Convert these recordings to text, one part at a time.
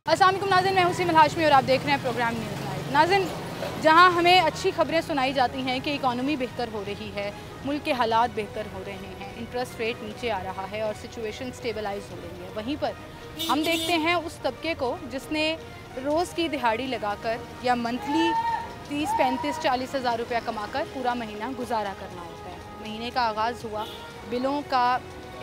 अस्सलाम वालेकुम नाज़रीन, मैं हूं सीमल हाशमी और आप देख रहे हैं प्रोग्राम न्यूज़ नाइट। नाज़रीन, जहां हमें अच्छी खबरें सुनाई जाती हैं कि इकॉनमी बेहतर हो रही है, मुल्क के हालात बेहतर हो रहे हैं, इंटरेस्ट रेट नीचे आ रहा है और सिचुएशन स्टेबलाइज हो रही है, वहीं पर हम देखते हैं उस तबके को जिसने रोज़ की दिहाड़ी लगाकर या मंथली 30, 35, 40 हज़ार रुपया कमाकर पूरा महीना गुजारा करना होता है। महीने का आगाज़ हुआ, बिलों का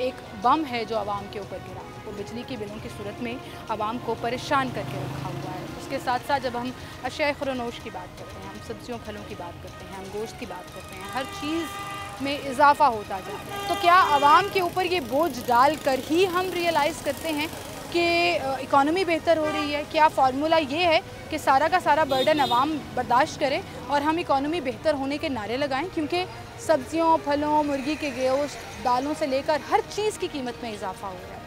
एक बम है जो आवाम के ऊपर गिरा, वो बिजली के बिलों की सूरत में आवाम को परेशान करके रखा हुआ है। उसके साथ साथ जब हम अशिया खुरनोश की बात करते हैं, हम सब्जियों फलों की बात करते हैं, हम गोश्त की बात करते हैं, हर चीज़ में इजाफा होता जा रहा है। तो क्या आवाम के ऊपर ये बोझ डाल कर ही हम रियलाइज़ करते हैं कि इकॉनमी बेहतर हो रही है? क्या फ़ॉर्मूला ये है कि सारा का सारा बर्डन आवाम बर्दाश्त करे और हम इकॉनमी बेहतर होने के नारे लगाएं? क्योंकि सब्जियों, फलों, मुर्गी के गोश्त, दालों से लेकर हर चीज़ की कीमत में इजाफा हो रहा है।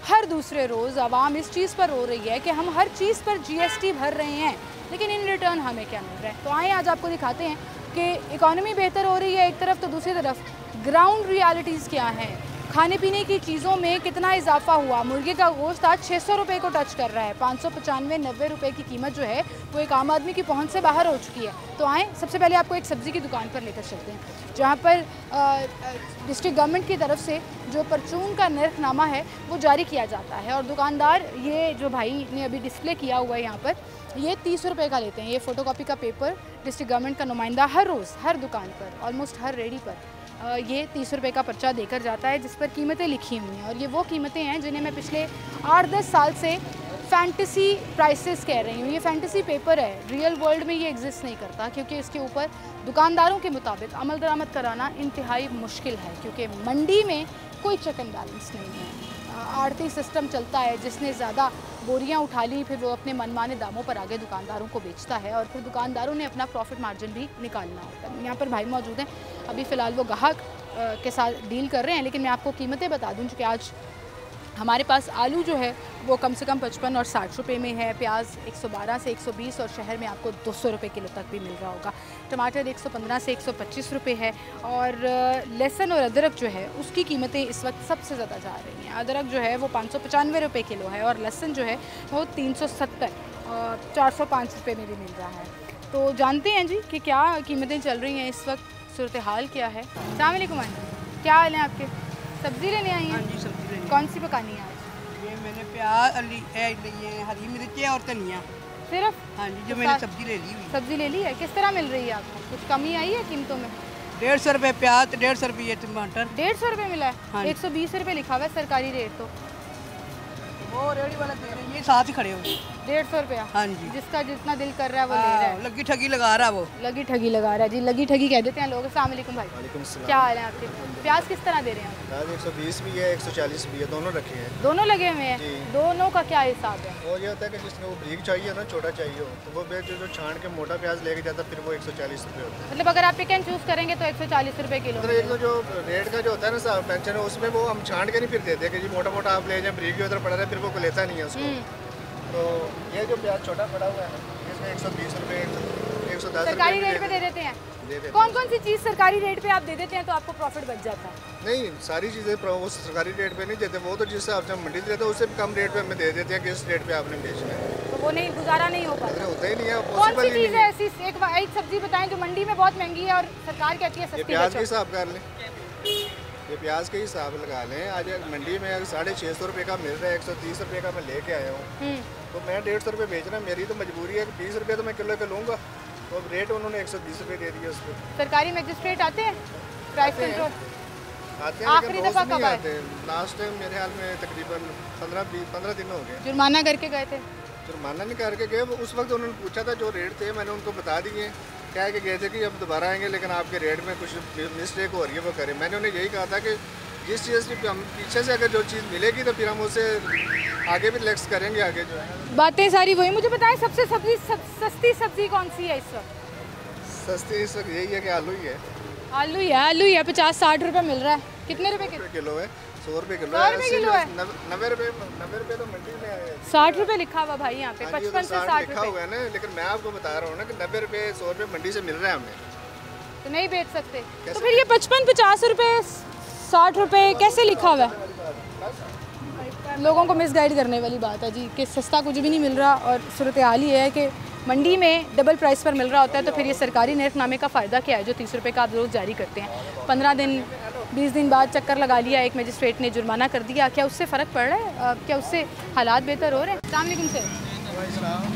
हर दूसरे रोज़ आवाम इस चीज़ पर रो रही है कि हम हर चीज़ पर GST भर रहे हैं, लेकिन इन रिटर्न हमें क्या मिल रहा है। तो आए आज आपको दिखाते हैं कि इकॉनमी बेहतर हो रही है एक तरफ, तो दूसरी तरफ ग्राउंड रियलिटीज़ क्या हैं, खाने पीने की चीज़ों में कितना इजाफा हुआ। मुर्गे का गोश्त आज 600 रुपये को टच कर रहा है, 595-90 रुपये की कीमत जो है वो एक आम आदमी की पहुंच से बाहर हो चुकी है। तो आएँ सबसे पहले आपको एक सब्ज़ी की दुकान पर लेकर चलते हैं, जहां पर डिस्ट्रिक्ट गवर्नमेंट की तरफ से जो परचून का नर्खनामा है वो जारी किया जाता है और दुकानदार, ये जो भाई ने अभी डिस्प्ले किया हुआ है यहाँ पर, ये 30 रुपये का लेते हैं। ये फ़ोटोकॉपी का पेपर डिस्ट्रिक्ट गवर्नमेंट का नुमाइंदा हर रोज़ हर दुकान पर, ऑलमोस्ट हर रेडी पर ये 30 रुपये का पर्चा देकर जाता है जिस पर कीमतें लिखी हुई हैं। और ये वो कीमतें हैं जिन्हें मैं पिछले 8-10 साल से फैंटेसी प्राइसेस कह रही हूँ। ये फैंटेसी पेपर है, रियल वर्ल्ड में ये एग्जिस्ट नहीं करता, क्योंकि इसके ऊपर दुकानदारों के मुताबिक अमल दरामद कराना इंतहाई मुश्किल है, क्योंकि मंडी में कोई चेक एंड बैलेंस नहीं है। आड़ती सिस्टम चलता है, जिसने ज़्यादा बोरियां उठा ली फिर वो अपने मनमाने दामों पर आगे दुकानदारों को बेचता है और फिर दुकानदारों ने अपना प्रॉफिट मार्जिन भी निकालना होता है। यहाँ पर भाई मौजूद हैं, अभी फ़िलहाल वो ग्राहक के साथ डील कर रहे हैं, लेकिन मैं आपको कीमतें बता दूँ कि आज हमारे पास आलू जो है वो कम से कम 55 और 60 रुपये में है, प्याज 112 से 120 और शहर में आपको 200 रुपये किलो तक भी मिल रहा होगा। टमाटर 115 से 125 रुपये है और लहसुन और अदरक जो है उसकी कीमतें इस वक्त सबसे ज़्यादा जा रही हैं। अदरक जो है वो 595 रुपये किलो है और लहसुन जो है वो 370 और 405 रुपये में भी मिल रहा है। तो जानते हैं जी कि क्या कीमतें चल रही हैं इस वक्त, सूरत हाल क्या है। अस्सलाम वालेकुम आंटी, क्या हाल है आपके? सब्ज़ी लेने आई हैं? हाँ जी, सब्जी लेनी। कौन सी पकानी है आज? ये मैंने प्याज ये हरी मिर्चें और धनिया सिर्फ? हाँ जी, जो मैंने सब्जी ले ली हुई। सब्जी ले ली है, किस तरह मिल रही है आपको? कुछ कमी आई है कीमतों में? 150 रुपये प्याज, 150 रुपये टमाटर। 150 रुपये मिला है? हाँ। 120 रुपये लिखा हुआ है सरकारी रेट। तो वो रेडी वाला दे रहे हैं, ये साथ ही खड़े हुए। 150 रुपया? हाँ जी, जिसका जितना दिल कर रहा है वो ले रहा है। लगी ठगी लगा रहा वो। लगी ठगी लगा रहा है जी, लगी ठगी कह देते हैं लोग। अस्सलाम वालेकुम भाई, वालेकुम सलाम। क्या हाल है आपके? प्याज किस तरह दे रहे हैं? प्याज 120 भी है, 140 भी है, दोनों रखे हैं। दोनों लगे हुए हैं? जी। दोनों का क्या हिसाब है? और ये होता है कि जिसको वो बारीक चाहिए ना, छोटा चाहिए हो, तो वो जो छान के मोटा प्याज लेके जाता है फिर वो 140 रुपये होता है। मतलब अगर आप पिक एंड चूज़ करेंगे तो 140 रुपये किलो। मतलब एक जो रेट का जो होता है ना साहब पेंशन, उसमें वो हम छान के नहीं फिर देते कि जी मोटा मोटा आप ले जाए, बारीक भी उधर पड़ा रहे, फिर वो लेता नहीं है उसको। तो ये जो प्याज छोटा पड़ा हुआ है इसमें 120 रुपये, 110 सरकारी रेट पे दे देते हैं? कौन कौन सी चीज़ सरकारी रेट पे आप दे देते हैं तो आपको प्रॉफिट बच जाता है? नहीं, सारी चीज़ें वो सरकारी रेट पे नहीं देते, वो तो जिस हिसाब से हम मंडी देते हैं उससे भी कम रेट पे हमें दे देते हैं कि इस रेट पे आपने बेचना है। तो वो नहीं, गुजारा नहीं हो पाता? होता ही नहीं है, कौन पॉसिबल सी ही चीज़ नहीं है है। ऐसी एक सब्जी बताएं जो मंडी में बहुत महंगी है और सरकार कहती है ये सस्ती प्याज के बेचो? हिसाब कर लें, ये प्याज के हिसाब लगा लें। आज मंडी में 650 रुपये का मिल रहा है, 130 रुपये का मैं लेके आया हूँ, तो मैं 150 रुपये बेच रहा हूँ। मेरी तो मजबूरी है कि 20 रुपये तो मैं किलो का लूँगा, तो अब रेट उन्होंने 120 रुपये दे दिए उसको। सरकारी मैजिस्ट्रेट आते हैं प्राइस कंट्रोल? आते हैं आखिरी लेकिन दफा रोज़ कब नहीं आए? आते। लास्ट टाइम मेरे ख्याल में तकरीबन 15 दिन हो गए। जुर्माना करके गए थे? जुर्माना नहीं करके गए, उस वक्त उन्होंने पूछा था जो रेट थे, मैंने उनको बता दिए, क्या है कि गए थे कि अब दोबारा आएंगे लेकिन आपके रेट में कुछ मिस्टेक हो रही है वो करें। मैंने उन्हें यही कहा था कि जिस चीज़ की हम पीछे से अगर जो चीज़ मिलेगी तो फिर हम उससे आगे भी रिलैक्स करेंगे। आगे जो है बातें सारी वही। मुझे बताएं सबसे सस्ती सब्जी कौन सी है इस वक्त? सस्ती इस वक्त यही है कि आलू ही है। आलू ही है 50-60 रुपये मिल रहा है। कितने रुपए किलो है? 100 रुपये किलो 100 रुपये किलो है? 90 रुपये तो मंडी में है। 60 रुपये लिखा हुआ भाई यहाँ पे, हाँ जी, 55 से 60 लिखा हुआ रुपये। है ना, लेकिन मैं आपको बता रहा हूँ ना कि 90 रुपये 100 रुपये मंडी से मिल रहा है हमें, तो नहीं बेच सकते? तो फिर ये 55-50 रुपये 60 रुपये कैसे लिखा हुआ है? लोगों को मिसगाइड करने वाली बात है जी कि सस्ता कुछ भी नहीं मिल रहा और सूरत हाल ये है कि मंडी में डबल प्राइस पर मिल रहा होता है, तो फिर ये सरकारी नेर्खनामे का फ़ायदा क्या है जो 30 रुपये का आप रोज़ जारी करते हैं। 15 दिन 20 दिन बाद चक्कर लगा लिया, एक मजिस्ट्रेट ने जुर्माना कर दिया, क्या उससे फ़र्क पड़ रहा है? क्या उससे हालात बेहतर हो रहे हैं? अस्सलाम वालेकुम सर।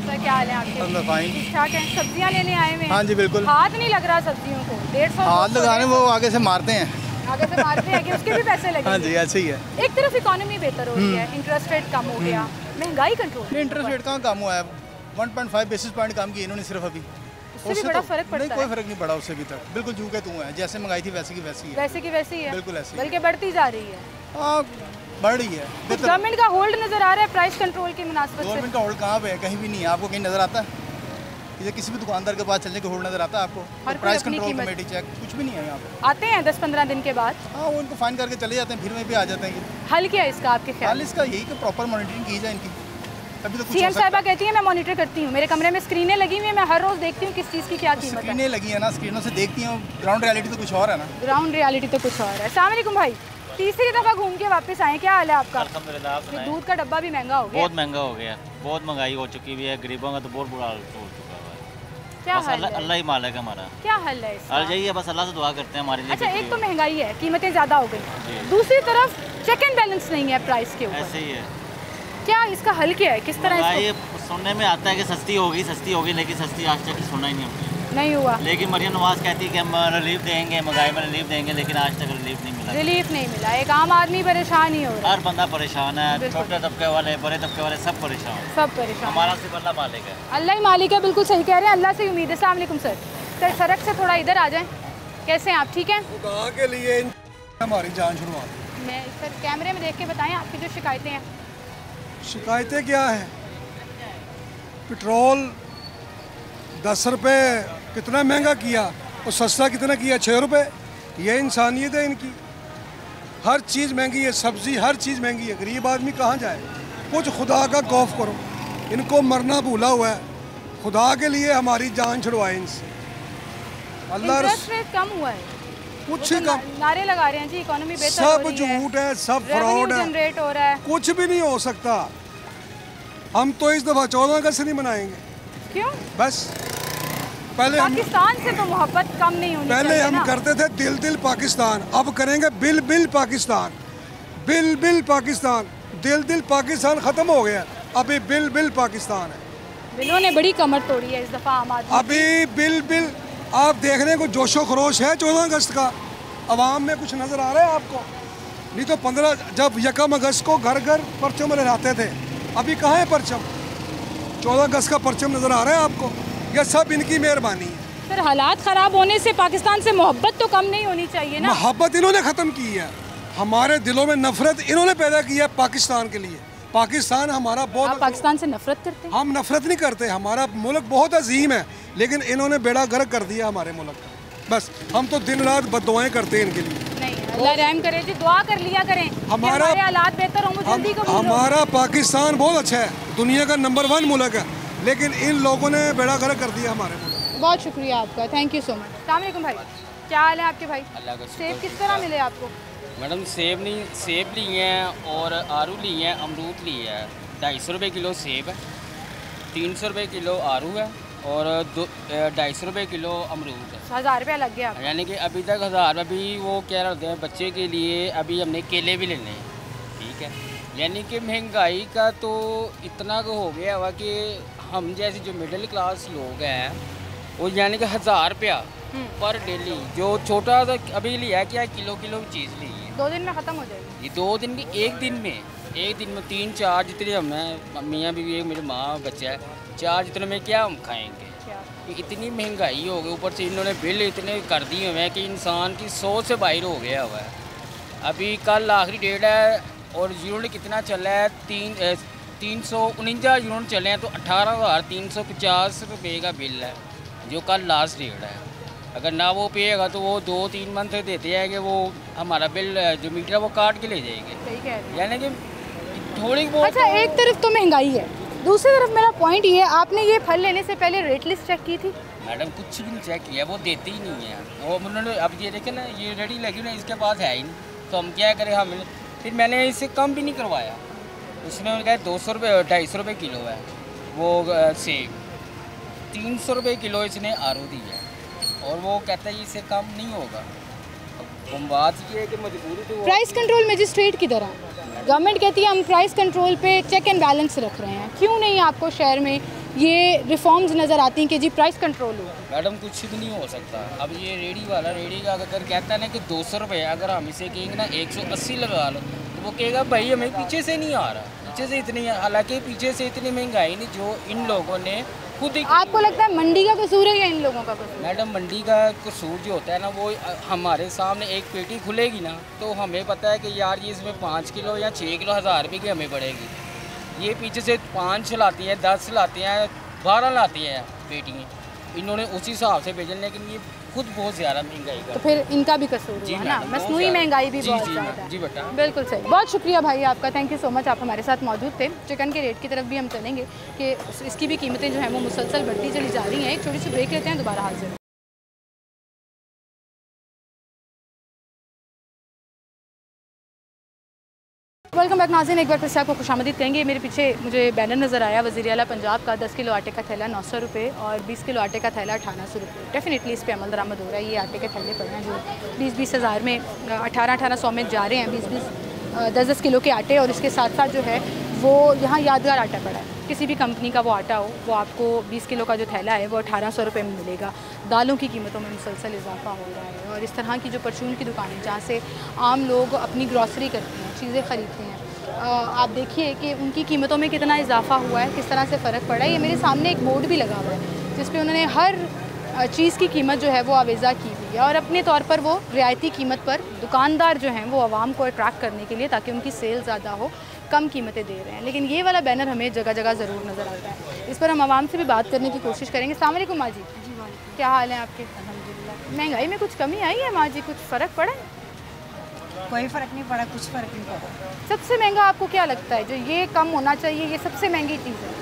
सर क्या हाल है आपके? ठीक ठाक है। सब्जियाँ लेने आए हुए हैं? हाँ जी बिल्कुल। हाथ नहीं लग रहा सब्जियों को, 150 हाथ लगाने वो आगे से मारते हैं, आगे से मारते हैं कि उसके भी पैसे लगे। हाँ जी ऐसे ही है। एक तरफ इकोनॉमी बेहतर हो रही है, इंटरेस्ट रेट कम हो गया, महंगाई कंट्रोल। इंटरेस्ट रेट कहाँ कम हुआ है? 1.5 बेसिस पॉइंट कम किए इन्होंने सिर्फ अभी। उससे भी बड़ा फर्क पड़ता है? नहीं, कोई फर्क नहीं पड़ा उससे भी तक, बिल्कुल जू के तू है, जैसे मंगाई थी वैसे की वैसी है। वैसे की वैसी है, बिल्कुल ऐसे, बल्कि बढ़ती जा रही है। हाँ बढ़ रही है। गवर्नमेंट का होल्ड नजर आ रहा है प्राइस कंट्रोल की मुनासबत से? गवर्नमेंट का होल्ड कहाँ पे है? कहीं भी नहीं है। आपको कहीं नजर आता है? ये किसी भी दुकानदार के पास चलने के होल्ड नजर आता है आपको? प्राइस कंट्रोल कमेटी चेक कुछ भी नहीं है यहाँ पे। आते हैं 10-15 दिन के बाद? हाँ वो उनको फाइन करके चले जाते हैं, फिर में भी आ जाते हैं। हल क्या है इसका आपके ख्याल? हल इसका यही कि प्रॉपर मॉनिटरिंग की जाए इनकी। अभी तो सीएम साहिबा कहती है मैं मॉनिटर करती हूँ, मेरे कमरे में स्क्रीनें लगी हुई है, मैं हर रोज देखती हूँ किस चीज़ की क्या कीमत है। स्क्रीनें लगी है ना, स्क्रीनों से देखती हूँ, ग्राउंड रियलिटी तो कुछ और है ना। ग्राउंड रियलिटी तो कुछ और है। अस्सलाम वालेकुम भाई, तीसरी दफ़ा घूम के वापस आए, क्या हाल है आपका? अल्हम्दुलिल्लाह। दूध का डब्बा भी महंगा हो गया, बहुत महंगा हो गया, बहुत महंगाई हो चुकी हुई है, गरीबों का तो बहुत बुरा हाल हो चुका है। क्या बस हल है? अल्लाह ही मालिक है हमारा। क्या हल है इसका? हल यही है, बस अल्लाह से दुआ करते हैं हमारे लिए। अच्छा एक तो महंगाई है, कीमतें ज़्यादा हो गई, दूसरी तरफ चेक एंड बैलेंस नहीं है प्राइस के ऊपर। ऐसे ही है। क्या इसका हल क्या है? किस तरह महंगाई इसको? सुनने में आता है कि सस्ती होगी, लेकिन सस्ती आज तक सुना ही नहीं हमने। नहीं हुआ। लेकिन मरियम नवाज कहती है कि हम रिलीफ देंगे, महंगाई में रिलीफ देंगे, लेकिन आज तक रिलीफ नहीं मिला। रिलीफ नहीं मिला, एक आम आदमी परेशान ही हो रहा है। हर बंदा परेशान है, छोटे तबके वाले, बड़े तबके वाले, सब परेशान। सब परेशान। हमारा सिर्फ अल्लाह मालिक है। अल्लाह ही मालिक है, बिल्कुल सही कह रहे हैं, अल्लाह से उम्मीद है। अस्सलाम वालेकुम सर। सर सड़क से थोड़ा इधर आ जाएं, कैसे हैं आप? ठीक हैं? खुदा के लिए हमारी जान छुड़वा। मैं सर कैमरे में देख के बताएं आपकी जो शिकायतें हैं। शिकायतें क्या हैं? पेट्रोल 10 रुपये कितना महंगा किया और सस्ता कितना किया? 6 रुपये। ये इंसानियत है इनकी। हर चीज़ महंगी है, सब्ज़ी हर चीज़ महंगी है, गरीब आदमी कहाँ जाए? कुछ खुदा का खौफ करो, इनको मरना भूला हुआ है। खुदा के लिए हमारी जान छुड़वाए इनसे। अल्लाह इंटरेस्ट रेट कम हुआ है, कुछ ही कम, नारे लगा रहे हैं जी इकोनॉमी बेहतर सब हो रही है, झूठ है, सब रेवेन्यू फ्रॉड है, जनरेट हो रहा है। कुछ भी नहीं हो सकता। हम तो इस दफ़ा 14 अगस्त नहीं मनाएंगे। क्यों? बस पहले हम से तो मोहब्बत कम नहीं होनी पहले चाहिए हम ना? करते थे दिल दिल पाकिस्तान, अब करेंगे bill bill Pakistan. Bill bill Pakistan, दिल दिल पाकिस्तान खत्म हो गया, अभी बिल बिल पाकिस्तान है। बिलों ने बड़ी कमर तोड़ी है इस दफ़ा आम आदमी। अभी बिल बिल आप देख रहे हैं, को जोशो खरोश है 14 अगस्त का। अवाम में कुछ नज़र आ रहा है आपको? नहीं तो 15 जब 1 अगस्त को घर घर परचम लहराते थे, अभी कहाँ है परचम? 14 अगस्त का परचम नज़र आ रहा है आपको? यह सब इनकी मेहरबानी है। सर हालात ख़राब होने से पाकिस्तान से मोहब्बत तो कम नहीं होनी चाहिए ना? मोहब्बत इन्होंने ख़त्म की है, हमारे दिलों में नफरत इन्होंने पैदा की है पाकिस्तान के लिए। पाकिस्तान हमारा बहुत, आप पाकिस्तान से नफरत करते हैं? हम नफरत नहीं करते, हमारा मुल्क बहुत अजीम है, लेकिन इन्होंने बेड़ा गर्क कर दिया हमारे मुल्क का। बस हम तो दिन रात बद्दुआएं करते हैं इनके लिए। नहीं, अल्लाह रहम करे जी, दुआ कर लिया करें हमारा हालात बेहतर हो, जल्दी कबूल हो। हमारा पाकिस्तान बहुत अच्छा है, दुनिया का नंबर 1 मुल्क है, लेकिन इन लोगों ने बेड़ा गर्क कर दिया हमारे मुल्क। बहुत शुक्रिया आपका, थैंक यू सो मच। अस्सलाम वालेकुम भाई, क्या हाल है आपके भाई? अल्लाह का सेब किस तरह मिले आपको? मैडम सेब लिए हैं और आरू लिए हैं, अमरूद लिए हैं। 250 रुपये किलो सेब है, 300 रुपये किलो आरू है और 250 रुपये किलो अमरूद है। 1000 रुपया लग गया। यानी कि अभी तक 1000। अभी वो कह रहे हैं बच्चे के लिए अभी हमने केले भी लेने हैं, ठीक है। यानी कि महंगाई का तो इतना हो गया हुआ कि हम जैसे जो मिडिल क्लास लोग हैं वो यानी कि 1000 रुपया पर डेली, जो छोटा सा अभी लिया क्या किलो चीज़ ली है, 2 दिन में ख़त्म हो जाएगी। ये 2 दिन की, एक दिन में 3-4 जितने हम हैं, मियाँ बीवी, मेरे माँ बच्चा है, 4 जितने में क्या हम खाएंगे? इतनी महंगाई हो गई, ऊपर से इन्होंने बिल इतने कर दिए हुए हैं कि इंसान की सोच से बाहर हो गया हुआ है। अभी कल आखिरी डेट है और यूनिट कितना चला है? 349 यूनिट चले हैं, तो 18,350 रुपये का बिल है जो कल लास्ट डेट है। अगर ना वो पिएगा तो वो 2-3 मंथ देते हैं कि वो हमारा बिल जो मीटर है वो काट के ले जाएंगे। सही कह रहे हैं। यानी कि थोड़ी बहुत। अच्छा एक तरफ तो महंगाई है, दूसरी तरफ मेरा पॉइंट ये है, आपने ये फल लेने से पहले रेट लिस्ट चेक की थी? मैडम कुछ भी नहीं चेक किया, वो देते ही नहीं है। वो उन्होंने अब ये देखे ना, ये रेडी लगी ना, इसके पास है ही नहीं, तो हम क्या करें? हम फिर मैंने इससे कम भी नहीं करवाया, उसने कहा 200 रुपये 250 रुपये किलो है वो सेब, 300 रुपये किलो इसने आरू दी है और वो कहता है इससे कम नहीं होगा। अब बात ये है कि मजबूरी तो प्राइस कंट्रोल मजिस्ट्रेट की तरह गवर्नमेंट कहती है हम प्राइस कंट्रोल पे चेक एंड बैलेंस रख रहे हैं, क्यों नहीं आपको शहर में ये रिफॉर्म्स नज़र आती हैं कि जी प्राइस कंट्रोल हो? मैडम कुछ भी नहीं हो सकता। अब ये रेडी वाला रेडी का अगर कहता है ना कि 200 रुपये, अगर हम इसे कहेंगे ना 180 लगा लो तो वो कहेगा भाई हमें पीछे से नहीं आ रहा, पीछे से इतनी, हालांकि पीछे से इतनी महंगाई नहीं जो इन लोगों ने खुद। आपको लगता है मंडी का कसूर है या इन लोगों का कसूर? मैडम मंडी का कसूर जो होता है ना वो हमारे सामने एक पेटी खुलेगी ना तो हमें पता है कि यार ये इसमें 5 किलो या 6 किलो 1000 रुपये की हमें पड़ेगी। ये पीछे से 5 लाती हैं, 10 लाती हैं, 12 लाती हैं पेटी, इन्होंने उसी हिसाब से भेजन, लेकिन ये खुद बहुत ज़्यादा महंगाई का। तो फिर इनका भी कसूर हुआ ना, मसनूई महंगाई भी बहुत ज़्यादा। जी बेटा बिल्कुल सही। बहुत शुक्रिया भाई आपका, थैंक यू सो मच, आप हमारे साथ मौजूद थे। चिकन के रेट की तरफ भी हम चलेंगे कि इसकी भी कीमतें जो हैं वो मुसलसल बढ़ती चली जा रही हैं। एक छोटी सी ब्रेक लेते हैं, दोबारा हाजिर। वेलकम बैक नाज़रीन, एक बार फिर से आपको खुशामदीद कहेंगे। मेरे पीछे मुझे बैनर नज़र आया वज़ीर आला पंजाब का, 10 किलो आटे का थैला 900 रुपये और 20 किलो आटे का थैला 1800 रुपये। डेफिनेटली इस पर अमल दरामद हो रहा है। ये आटे के थैले पड़े हैं जो 20-20 हज़ार में 1800 में जा रहे हैं, 20-20 10-10 किलो के आटे। और इसके साथ साथ जो है वो यहाँ यादगार आटा पड़ा है, किसी भी कंपनी का वो आटा हो, वो आपको 20 किलो का जो थैला है वो 1800 रुपये में मिलेगा। दालों की कीमतों में मुसलसल इजाफा हो रहा है और इस तरह की जो परचून की दुकानें जहाँ से आम लोग अपनी ग्रॉसरी करते हैं, चीज़ें ख़रीदते हैं, आप देखिए कि उनकी कीमतों में कितना इजाफा हुआ है, किस तरह से फ़र्क पड़ा है। ये मेरे सामने एक बोर्ड भी लगा हुआ है जिस पे उन्होंने हर चीज़ की कीमत जो है वो आवेज़ा की हुई है और अपने तौर पर वो रियायती कीमत पर दुकानदार जो हैं वो आवाम को अट्रैक्ट करने के लिए, ताकि उनकी सेल ज़्यादा हो, कम कीमतें दे रहे हैं। लेकिन ये वाला बैनर हमें जगह जगह ज़रूर नज़र आता है। इस पर हम आवाम से भी बात करने की कोशिश करेंगे। अस्सलाम वालेकुम माँ जी। क्या हाल है आपके? अल्हम्दुलिल्लाह। महंगाई में कुछ कमी आई है माँ जी, कुछ फ़र्क पड़ा है? कोई फ़र्क नहीं पड़ा, कुछ फ़र्क नहीं पड़ा। सबसे महंगा आपको क्या लगता है जो ये कम होना चाहिए, ये सबसे महंगी चीज़ है?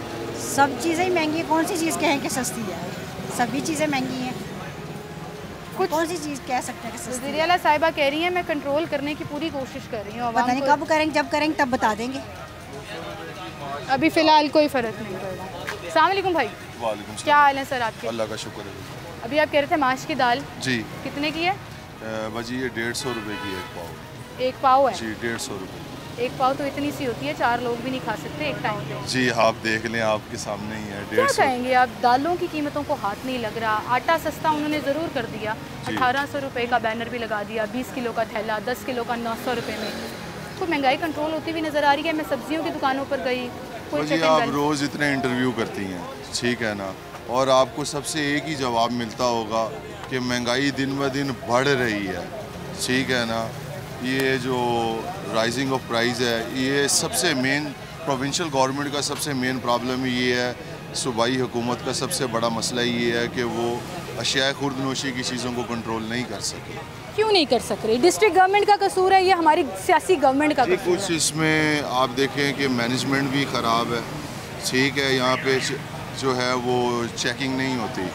सब चीज़ें ही महंगी है, कौन सी चीज़ कहें कि सस्ती है? सभी चीज़ें महंगी हैं, कुछ कौन सी चीज़ कह सकते हैं कि सस्ती है? वज़ीर आला साहिबा कह रही हैं मैं कंट्रोल करने की पूरी कोशिश कर रही हूँ। पता नहीं कब करेंगे, जब करेंगे तब बता देंगे। अभी फ़िलहाल कोई फ़र्क नहीं पड़ रहा। अस्सलाम वालेकुम भाई। वालेकुम क्या हाल है सर आपके? अल्लाह का शुक्र है। अभी आप कह रहे थे माश की दाल जी कितने की है? बाजी ये 150 रुपये की एक पाव। एक पाव है जी 150 रुपये। एक पाव तो इतनी सी होती है, 4 लोग भी नहीं खा सकते एक टाइम पे। जी आप देख लें, आपके सामने ही है। क्या 150 कहेंगे आप? दालों की कीमतों को हाथ नहीं लग रहा। आटा सस्ता उन्होंने ज़रूर कर दिया, 1800 रुपये का बैनर भी लगा दिया, 20 किलो का थैला 10 किलो का 900 रुपये में। तो महंगाई कंट्रोल होती हुई नज़र आ रही है। मैं सब्जियों की दुकानों पर गई, जी आप रोज़ इतने इंटरव्यू करती हैं, ठीक है ना, और आपको सबसे एक ही जवाब मिलता होगा कि महंगाई दिन ब दिन बढ़ रही है, ठीक है ना। ये जो राइजिंग ऑफ प्राइस है, ये सबसे मेन प्रोविंशियल गवर्नमेंट का सबसे मेन प्रॉब्लम ये है। सूबाई हुकूमत का सबसे बड़ा मसला ये है कि वो अशिया खुर्दनोशी की चीज़ों को कंट्रोल नहीं कर सके। क्यों नहीं कर सक रही? डिस्ट्रिक्ट गवर्नमेंट का कसूर है, ये हमारी सियासी गवर्नमेंट का कसूर कुछ इसमें आप देखें कि मैनेजमेंट भी ख़राब है, ठीक है। यहाँ पे जो है वो चेकिंग नहीं होती,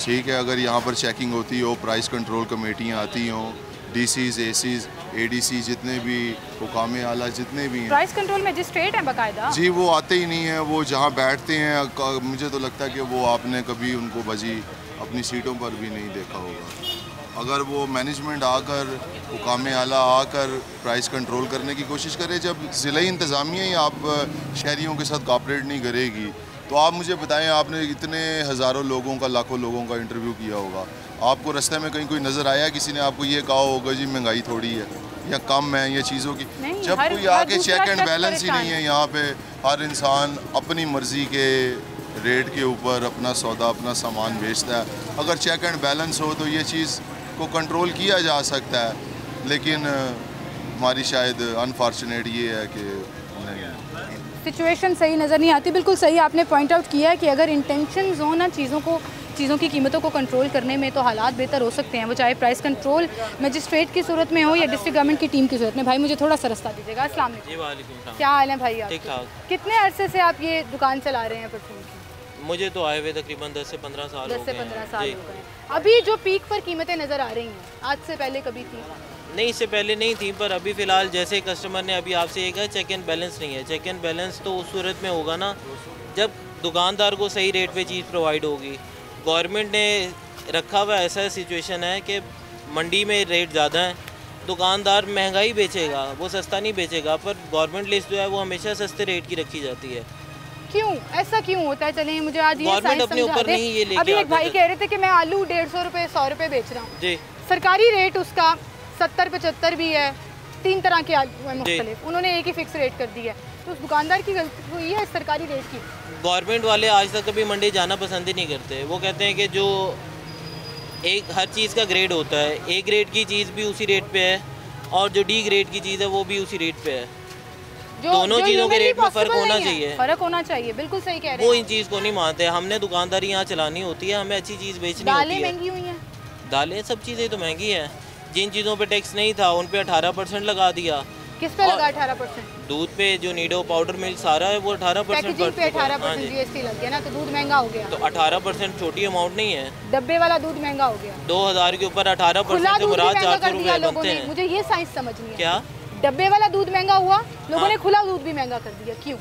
ठीक है। अगर यहाँ पर चेकिंग होती हो, प्राइस कंट्रोल कमेटियाँ आती हों, DCs, ACs, ADC जितने भी हुकाम आला जितने भी हैं, प्राइस कंट्रोल मजिस्ट्रेट है बाकायदा जी, वो आते ही नहीं हैं। वो जहाँ बैठते हैं, मुझे तो लगता है कि वो आपने कभी उनको बजी अपनी सीटों पर भी नहीं देखा होगा। अगर वो मैनेजमेंट आकर, हुकाम आला आकर प्राइस कंट्रोल करने की कोशिश करे, जब ज़िला इंतज़ामिया ही आप शहरियों के साथ कॉपरेट नहीं करेगी, तो आप मुझे बताएं, आपने इतने हज़ारों लोगों का, लाखों लोगों का इंटरव्यू किया होगा, आपको रास्ते में कहीं कोई नज़र आया किसी ने आपको ये कहा होगा जी महंगाई थोड़ी है या कम है ये चीज़ों की? जब कोई आके चेक एंड बैलेंस ही नहीं है यहाँ पे, हर इंसान अपनी मर्ज़ी के रेट के ऊपर अपना सौदा, अपना सामान बेचता है। अगर चेक एंड बैलेंस हो तो ये चीज़ को कंट्रोल किया जा सकता है, लेकिन हमारी शायद अनफॉर्चुनेट ये है कि सिचुएशन सही नज़र नहीं आती। बिल्कुल सही आपने पॉइंट आउट किया है कि अगर इंटेंशंस हो ना चीज़ों की कीमतों को कंट्रोल करने में, तो हालात बेहतर हो सकते हैं, वो चाहे प्राइस कंट्रोल मजिस्ट्रेट की सूरत में हो या डिस्ट्रिक्ट गवर्नमेंट की टीम की सूरत में। भाई मुझे थोड़ा सा रास्ता दीजिएगा। अस्सलाम वालेकुम। क्या हाल है भाई आप? ठीक ठाक। कितने अरसे से आप ये दुकान चला रहे हैं परफ्यूम की? मुझे तो आए हुए तकरीबन 10 से 15 साल 10 से 15 साल हो गए। अभी जो पीक पर कीमतें नज़र आ रही हैं, आज से पहले कभी थी? नहीं, इससे पहले नहीं थी, पर अभी फ़िलहाल जैसे कस्टमर ने अभी आपसे ये कहा चेक एंड बैलेंस नहीं है। चेक एंड बैलेंस तो उस सूरत में होगा ना जब दुकानदार को सही रेट पे चीज़ प्रोवाइड होगी। गवर्नमेंट ने रखा हुआ ऐसा सिचुएशन है कि मंडी में रेट ज़्यादा है, दुकानदार महंगाई बेचेगा, वो सस्ता नहीं बेचेगा, पर गवर्नमेंट लिस्ट जो है वो हमेशा सस्ते रेट की रखी जाती है। क्यों ऐसा क्यों होता है? चलिए मुझे आज ये गवर्नमेंट अपने ऊपर नहीं ये लेके अभी एक भाई कह रहे थे कि मैं आलू 150 रुपये 100 रुपये बेच रहा हूँ जी, सरकारी रेट उसका 70-75 भी है, 3 तरह के आलू है मुख्तलिफ, उन्होंने एक ही फिक्स रेट कर दिया है, तो उस दुकानदार की गलती हुई है सरकारी रेट की? गवर्नमेंट वाले आज तक कभी मंडी जाना पसंद ही नहीं करते। वो कहते हैं कि जो एक हर चीज़ का ग्रेड होता है, ए ग्रेड की चीज़ भी उसी रेट पे है और जो डी ग्रेड की चीज़ है वो भी उसी रेट पे है। दोनों चीज़ों के रेट में फ़र्क होना चाहिए। फ़र्क होना चाहिए, बिल्कुल सही कह रहे हैं। वो इन चीज़ को नहीं मानते। हमने दुकानदारी यहाँ चलानी होती है, हमें अच्छी चीज़ बेचनी होती है। दालें महंगी हुई हैं, दालें सब चीज़ें तो महंगी हैं। जिन चीज़ों पे टैक्स नहीं था उन पे 18% लगा दिया। किस पे लगा 18%? दूध पे, जो नीडो, पाउडर मिल्क सारा है वो 18% पे 18% GST लग गया ना, तो दूध महंगा हो गया। तो 18% छोटी अमाउंट नहीं है। डब्बे वाला दूध महंगा हो गया। 2000 के ऊपर 18% से मुराद 400 रुपये बनते हैं। मुझे ये साइंस समझनी है। क्या डब्बे वाला दूध महंगा हुआ, लोगों ने खुला दूध भी महंगा कर दिया, क्यों?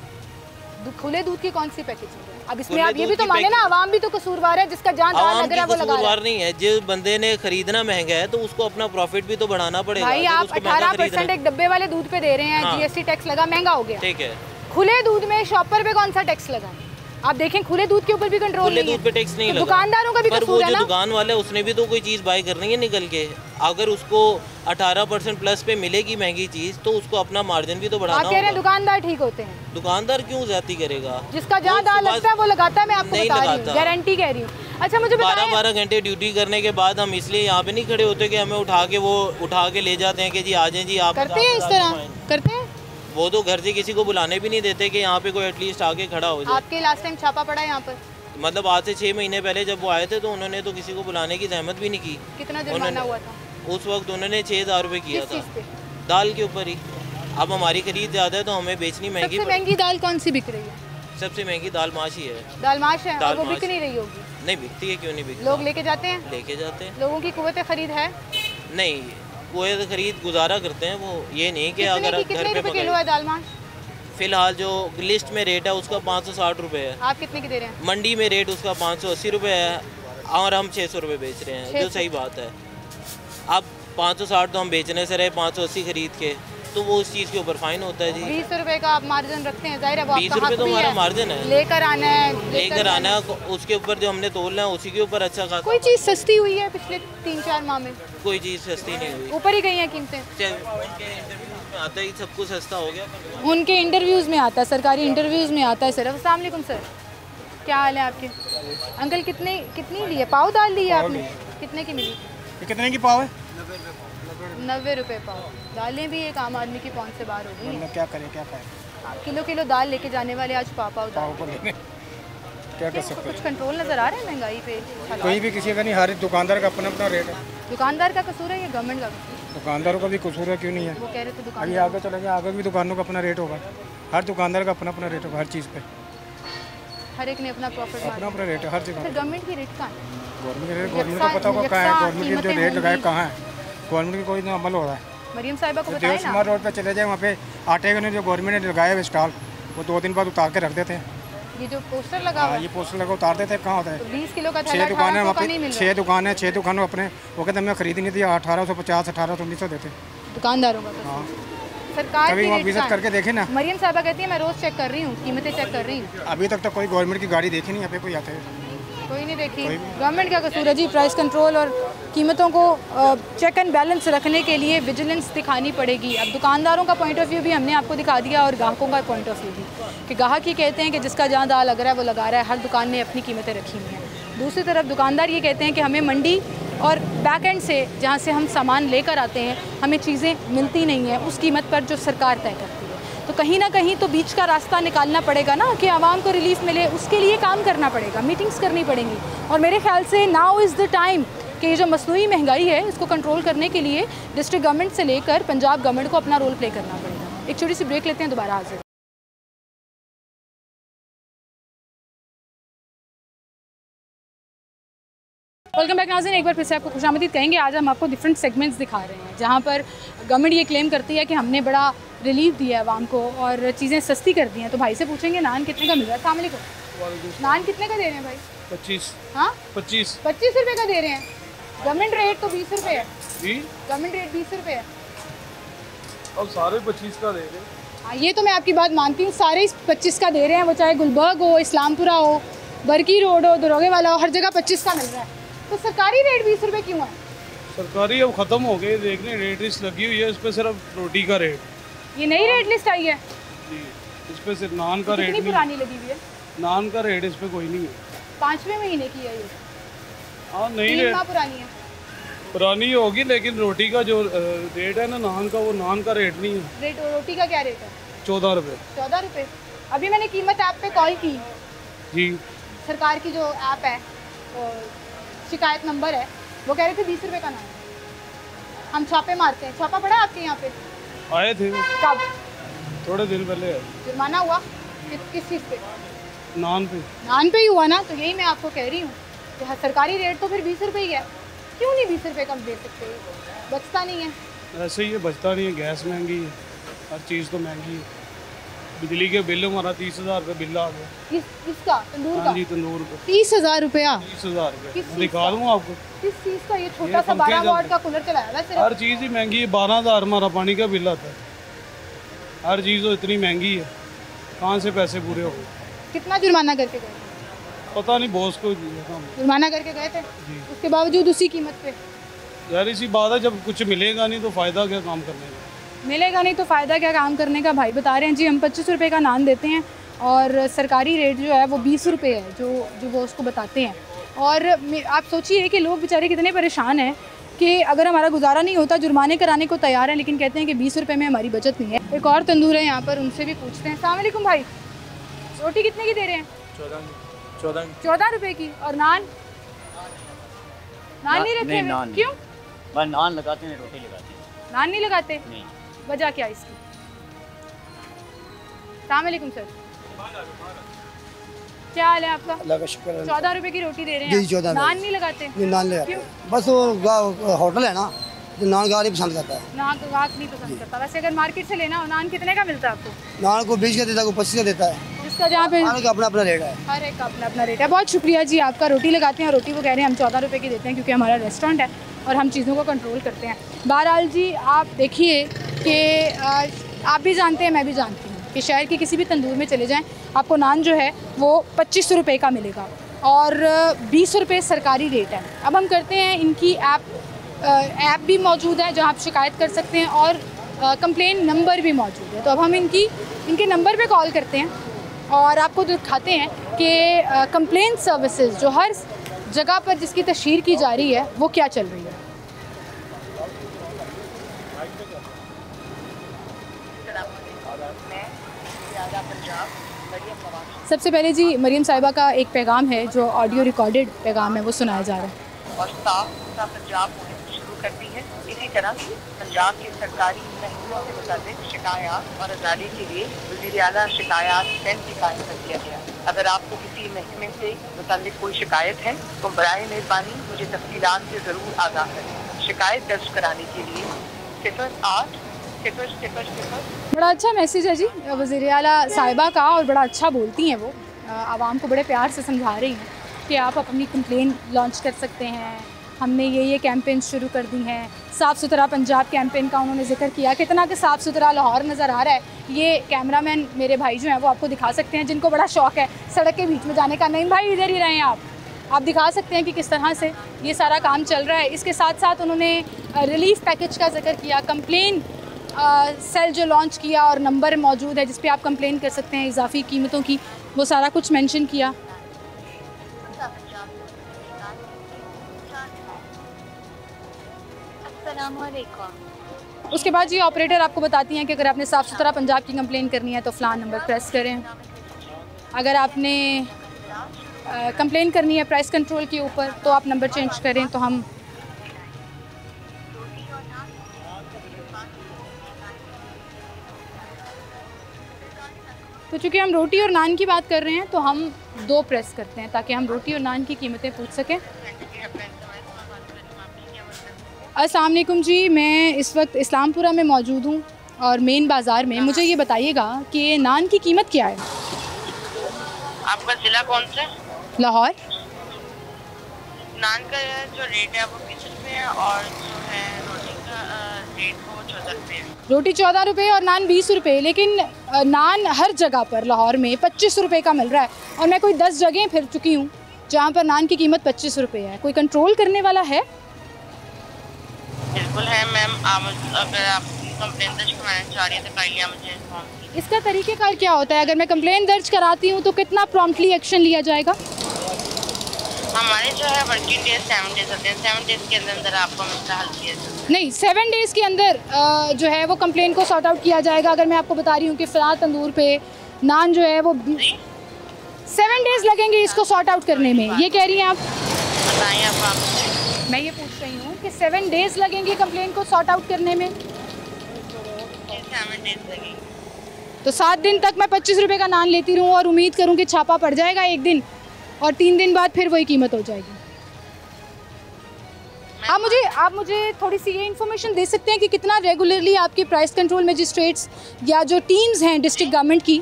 खुले दूध की कौन सी पैकेजिंग है? अब इसमें आप ये भी तो माने ना, आवाम भी तो कसूरवार है, जिसका जान लग रहा है वो लगा रहा है। नहीं है, जिस बंदे ने खरीदना महंगा है तो उसको अपना प्रॉफिट भी तो बढ़ाना पड़ेगा। भाई आप 18% एक डब्बे वाले दूध पे दे रहे हैं, GST टैक्स लगा, महंगा हो गया। ठीक है, खुले दूध में शॉपर पे कौन सा टैक्स लगा? आप देखें खुले दूध के ऊपर भी कंट्रोल नहीं है, दूध पे टैक्स नहीं लगा। दुकानदारों का भी कसूर है ना। दुकान वाले उसने भी तो कोई चीज़ बाय करनी है निकल के, अगर उसको 18% प्लस पे मिलेगी महंगी चीज़ तो उसको अपना मार्जिन भी तो बढ़ाना होगा। आप कह रहे हैं दुकानदार ठीक होते हैं? दुकानदार क्यों ज्यादती करेगा? जिसका जहाँ दाल लगता है वो लगाता है, मैं आपको बता रही हूँ, गारंटी कह रही हूँ। अच्छा मुझे 12 घंटे ड्यूटी करने के बाद हम इसलिए यहाँ पे नहीं खड़े होते कि हमें उठा के ले जाते हैं कि जी आ जाएं जी आप। करते हैं इस तरह करते हैं? वो तो घर से किसी को बुलाने भी नहीं देते कि यहाँ पे कोई एटलीस्ट आके खड़ा हो जाए। आपके लास्ट टाइम छापा पड़ा है यहाँ पर? मतलब आज से 6 महीने पहले जब वो आए थे तो उन्होंने तो किसी को बुलाने की जहमत भी नहीं की। कितना जुर्माना हुआ था? उस वक्त उन्होंने 6000 रुपये किया था दाल के ऊपर ही। अब हमारी खरीद ज़्यादा है तो हमें बेचनी महंगी। सबसे महंगी दाल कौन सी बिक रही है? सबसे महंगी दाल माश ही है। दाल माश है, और वो बिक नहीं रही होगी? नहीं बिकती है, क्यों नहीं बिकती? लोग लेके जाते हैं? लेके जाते हैं। लोगों की कुव्वत खरीद है? नहीं, कुव्वत खरीद गुजारा करते हैं वो, ये नहीं कि अगर कितने रुपए किलो है दाल माश? फिलहाल जो लिस्ट में रेट है उसका 560 रुपये है। आप कितने की दे रहे हैं? मंडी में रेट उसका 580 रुपये है और हम 600 रुपये बेच रहे हैं, जो सही बात है। अब 560 तो हम बेचने से रहे 580 खरीद के, तो वो उस चीज़ के ऊपर फाइन होता है जी। 20 रुपये का आप मार्जिन रखते हैं, जाहिर है वो 20 रुपये तो हमारा मार्जिन है। लेकर आना है उसके ऊपर जो हमने तोलना है उसी के ऊपर अच्छा खासा। कोई चीज़ सस्ती हुई है पिछले 3-4 माह में? कोई चीज़ सस्ती नहीं हुई, ऊपर ही गई हैं कीमतें। आता ही सब कुछ सस्ता हो गया। उनके इंटरव्यूज़ में आता है, सरकारी इंटरव्यूज़ में आता है सर। अस्सलाम वालेकुम सर, क्या हाल है आपके? अंकल कितनी ली है? पाव दाल ली है आपने? कितने की मिली? कितने की पाव है? 90 रुपये पाव। दालें भी एक आम आदमी की पहुंच से बाहर हो गई हैं। क्या करें, क्या खाएं? किलो दाल लेके जाने वाले आज पाव दाल क्या कर सकते हैं? कुछ कंट्रोल नज़र आ रहा है महंगाई पे? कोई भी किसी का नहीं, हर दुकानदार का अपना अपना रेट है। दुकानदार का कसूर है या गवर्नमेंट का कसूर? दुकानदारों का भी कसूर है, क्यों नहीं है? वो कह रहे थे दुकान अभी आगे चलेंगे, आगे भी दुकानों का अपना रेट होगा। हर दुकानदार का अपना अपना रेट होगा हर चीज़ पे। हर एक ने अपना प्रॉफिट अपना रेट है हर जगह। गवर्नमेंट की रेट कहाँ है? गवर्नमेंट को पता होगा कहाँ है, गवर्नमेंट की जो रेट लगाए कहाँ है, गवर्नमेंट की कोई अमल हो रहा है। मरियम साहिबा को बताया ना, रोड पे चले जाए, वहाँ पे आटे के जो गवर्नमेंट ने लगाए हुए स्टॉल, वो 2 दिन बाद उतार के रख देते हैं। ये जो पोस्टर लगा हुआ है, ये पोस्टर लगा उतार देते हैं, कहाँ होता है? तो 20 किलो का 6 दुकानें वहाँ पे, 6 दुकानें, 6 दुकानों अपने वो कहते हमें खरीद नहीं दिया, 1850, 1800-1900 देते दुकानदारों का। हाँ, सरकार कभी वहाँ विजिट करके देखे ना। मरियम साहिबा कहती है मैं रोज़ चेक कर रही हूँ, कीमतें चेक कर रही हूँ। अभी तक तो कोई गवर्नमेंट की गाड़ी देखी नहीं, यहाँ पे कोई आते हैं, कोई नहीं देखी। गवर्नमेंट का कसूर है जी। प्राइस कंट्रोल और कीमतों को चेक एंड बैलेंस रखने के लिए विजिलेंस दिखानी पड़ेगी। अब दुकानदारों का पॉइंट ऑफ व्यू भी हमने आपको दिखा दिया और ग्राहकों का पॉइंट ऑफ व्यू भी, कि ग्राहक ही कहते हैं कि जिसका जहाँ दाल लग रहा है वो लगा रहा है, हर दुकान ने अपनी कीमतें रखी हुई हैं। दूसरी तरफ दुकानदार ये कहते हैं कि हमें मंडी और बैक एंड से जहाँ से हम सामान लेकर आते हैं हमें चीज़ें मिलती नहीं हैं उस कीमत पर जो सरकार तय करती है। तो कहीं ना कहीं तो बीच का रास्ता निकालना पड़ेगा ना, कि आवाम को रिलीफ मिले, उसके लिए काम करना पड़ेगा, मीटिंग्स करनी पड़ेंगी। और मेरे ख्याल से नाउ इज़ द टाइम कि ये जो मसनूई महंगाई है इसको कंट्रोल करने के लिए डिस्ट्रिक्ट गवर्नमेंट से लेकर पंजाब गवर्नमेंट को अपना रोल प्ले करना पड़ेगा। एक छोटी सी ब्रेक लेते हैं, दोबारा हाजिर। वेलकम बैक नाज़रीन, एक बार फिर से आपको खुशामदीद कहेंगे। आज हम आपको डिफरेंट सेगमेंट्स दिखा रहे हैं जहाँ पर गवर्नमेंट ये क्लेम करती है कि हमने बड़ा रिलीफ दिया है आवाम को और चीज़ें सस्ती कर दी हैं। तो भाई से पूछेंगे नान कितने का मिल रहा है। अस्सलाम वालेकुम। नान कितने का दे रहे हैं भाई? 25। हाँ 25 रुपये का दे रहे हैं। गवर्नमेंट रेट तो 20 रुपये है जी। गवर्नमेंट रेट 20 रुपये है अब सारे 25 का दे रहे हैं। हाँ, ये तो मैं आपकी बात मानती हूँ, सारे 25 का दे रहे हैं। वो चाहे गुलबर्ग हो, इस्लामपुरा हो, बरकी रोड हो, दरोगे वाला हो, हर जगह 25 का मिल रहा है। तो सरकारी रेट 20 रुपये क्यों है? सरकारी अब ख़त्म हो गए, देखने रेट लिस्ट लगी हुई है, इस पर सिर्फ रोटी का रेट। ये नई रेट लिस्ट आई है जी, इस पर सिर्फ नान का रेट कितनी नहीं, पुरानी लगी हुई है? नान का रेट इस पर कोई नहीं है। 5वें महीने की है ये। हाँ नई 3 रेट माह पुरानी है। पुरानी होगी, लेकिन रोटी का जो रेट है ना नान का, वो नान का रेट नहीं है। रेट रोटी का क्या रेट है? 14 रुपये। 14 रुपये। अभी मैंने कीमत ऐप पे कॉल की जी। सरकार की जो ऐप है, शिकायत नंबर है, वो कह रहे थे 20 रुपये का नान। हम छापे मारते हैं। छापा पड़ा आपके यहाँ पे? आए थे कब? थोड़े दिन पहले। जुर्माना हुआ? किस चीज़ पे? नान पे। नान पे ही हुआ ना। तो यही मैं आपको कह रही हूँ कि सरकारी रेट तो फिर 20 रुपये ही है। क्यों नहीं 20 रुपये कम दे सकते? बचता नहीं है। ऐसे ही है, बचता नहीं है। गैस महंगी है, हर चीज़ तो महंगी है। बिजली के बिल हमारा 30,000 रुपये बिल आ गया। इसका तंदूर का? हाँ जी, तंदूर का 30,000 रुपया। 30,000 रुपये दिखा दूँ आपको। किस चीज़ का? ये छोटा सा 12 वाट का कूलर चलाया है सिर्फ। हर चीज़ ही महंगी है। 12,000 हमारा पानी का बिल आता है। हर चीज़ तो इतनी महंगी है, कहाँ से पैसे पूरे हो गए? कितना जुर्माना करके गए? पता नहीं, बॉस को जुर्माना करके गए थे, उसके बावजूद उसी कीमत पे। यार इसी बात है, जब कुछ मिलेगा नहीं तो फ़ायदा क्या काम करने का? मिलेगा नहीं तो फ़ायदा क्या काम करने का? भाई बता रहे हैं जी हम 25 रुपये का नान देते हैं और सरकारी रेट जो है वो 20 रुपये है, जो वो उसको बताते हैं। और आप सोचिए कि लोग बेचारे कितने परेशान हैं कि अगर हमारा गुजारा नहीं होता जुर्माने कराने को तैयार हैं, लेकिन कहते हैं कि 20 रुपये में हमारी बचत नहीं है। एक और तंदूर है यहाँ पर, उनसे भी पूछते हैं। अस्सलाम वालेकुम भाई, रोटी कितने की दे रहे हैं? 14 रुपये की। और नान नहीं रखे हुए? क्यों? बस नान लगाते हैं, रोटी लगाते हैं। नान नहीं लगाते? नहीं। वजह क्या इसकी? अस्सलाम वालेकुम सर, क्या हाल है आपका? अल्लाह का शुक्र है। 14 रुपये की रोटी दे रहे हैं, 14 नान नहीं लगाते? नान ले क्यों? बस वो होटल है ना, तो नान गाहक नहीं पसंद करता है। नान तो गाहक नहीं पसंद करता। वैसे अगर मार्केट से लेना हो, नान कितने का मिलता है आपको? नान को 20 का देता है, को 25 का देता है। जिसका जहाँ पे अपना अपना रेट है। हर एक का अपना अपना रेट है। बहुत शुक्रिया जी आपका। रोटी लगाते हैं, रोटी वो कह रहे हैं हम 14 रुपये की देते हैं क्योंकि हमारा रेस्टोरेंट है और हम चीज़ों को कंट्रोल करते हैं। बहरहाल जी आप देखिए कि आप भी जानते हैं, मैं भी जानती हूँ कि शहर के किसी भी तंदूर में चले जाएं, आपको नान जो है वो 25 रुपये का मिलेगा और 20 रुपये सरकारी रेट है। अब हम करते हैं, इनकी ऐप भी मौजूद है जहाँ आप शिकायत कर सकते हैं और कंप्लेन नंबर भी मौजूद है। तो अब हम इनके नंबर पे कॉल करते हैं और आपको दिखाते हैं कि कंप्लेन सर्विसेज जो हर जगह पर जिसकी तशहीर की जा रही है वो क्या चल रही है। सबसे पहले जी मरियम साहिबा का एक पैगाम है जो ऑडियो रिकॉर्डेड पैगाम है, वो सुनाया जा रहा है। और साफ पंजाब मुहिम शुरू करती है। इसी तरह पंजाब के सरकारी महकमों से मुताबिक शिकायत और अदालत के लिए वज़ीर आला शिकायत सेल भी कायम कर दिया गया। अगर आपको किसी महकमे से मुताबिक कोई शिकायत है तो बराए मेहरबानी मुझे तफसीलात से ज़रूर आगाह करें। शिकायत दर्ज कराने के लिए 08 बड़ा अच्छा मैसेज है जी वज़ीर आला साहिबा का और बड़ा अच्छा बोलती हैं वो। आवाम को बड़े प्यार से समझा रही हैं कि आप अपनी कंप्लेन लॉन्च कर सकते हैं। हमने ये कैंपेन शुरू कर दी हैं। साफ़ सुथरा पंजाब कैंपेन का उन्होंने जिक्र किया, कितना कि साफ़ सुथरा लाहौर नज़र आ रहा है। ये कैमरामैन मेरे भाई जो हैं वो आपको दिखा सकते हैं, जिनको बड़ा शौक़ है सड़क के बीच में जाने का। नहीं भाई इधर ही रहें आप दिखा सकते हैं कि किस तरह से ये सारा काम चल रहा है। इसके साथ साथ उन्होंने रिलीफ पैकेज का जिक्र किया, कंप्लेन सेल जो लॉन्च किया और नंबर मौजूद है जिस पे आप कंप्लेन कर सकते हैं इजाफी कीमतों की, वो सारा कुछ मेंशन किया। उसके बाद ये ऑपरेटर आपको बताती हैं कि अगर आपने साफ़ सुथरा पंजाब की कंप्लेन करनी है तो फ़लान नंबर प्रेस करें। अगर आपने कंप्लेन करनी है प्राइस कंट्रोल के ऊपर तो आप नंबर चेंज करें। तो हम चूँकि हम रोटी और नान की बात कर रहे हैं तो हम 2 प्रेस करते हैं ताकि हम रोटी और नान की कीमतें पूछ सकें। अस्सलाम वालेकुम जी, मैं इस वक्त इस्लामपुरा में मौजूद हूँ और मेन बाज़ार में। मुझे ये बताइएगा कि नान की कीमत क्या है? आपका ज़िला कौन सा? लाहौर। नान का जो रेट है वो 20 रुपये है और जो है रोटी का रेट वो 14 रुपये है। रोटी 14 रुपये और नान 20 रुपये, लेकिन नान हर जगह पर लाहौर में 25 रुपये का मिल रहा है और मैं कोई 10 जगह फिर चुकी हूँ जहाँ पर नान की कीमत 25 रुपये है। कोई कंट्रोल करने वाला है? बिल्कुल है मैम, अगर आप कंप्लेन दर्ज कराना चाह रही हैं तो काइंडली मुझे इन्फॉर्म कीजिए। इसका तरीक़ेकार क्या होता है? अगर मैं कंप्लेन दर्ज कराती हूँ तो कितना प्रॉम्प्टली एक्शन लिया जाएगा? हमारे जो है वर्किंग डेज 7 डेज होते हैं, 7 डेज के अंदर आपका मसला हल किया जाए। नहीं, 7 डेज़ के अंदर जो है वो कंप्लेन को सॉर्ट आउट किया जाएगा। अगर मैं आपको बता रही हूँ कि फ़लाँ तंदूर पे नान जो है वो 7 डेज़ लगेंगे इसको सॉर्ट आउट करने में, ये कह रही हैं आप? बताइए आप। मैं ये पूछ रही हूँ कि 7 डेज़ लगेंगे कंप्लेन को सॉर्ट आउट करने में? 7 डेज लगेंगे। तो 7 दिन तक मैं 25 रुपये का नान लेती रहूँ और उम्मीद करूँ कि छापा पड़ जाएगा एक दिन और 3 दिन बाद फिर वही कीमत हो जाएगी। आप मुझे थोड़ी सी ये इन्फॉर्मेशन दे सकते हैं कि कितना रेगुलरली आपके प्राइस कंट्रोल मजिस्ट्रेट्स या जो टीम्स हैं डिस्ट्रिक्ट गवर्नमेंट की।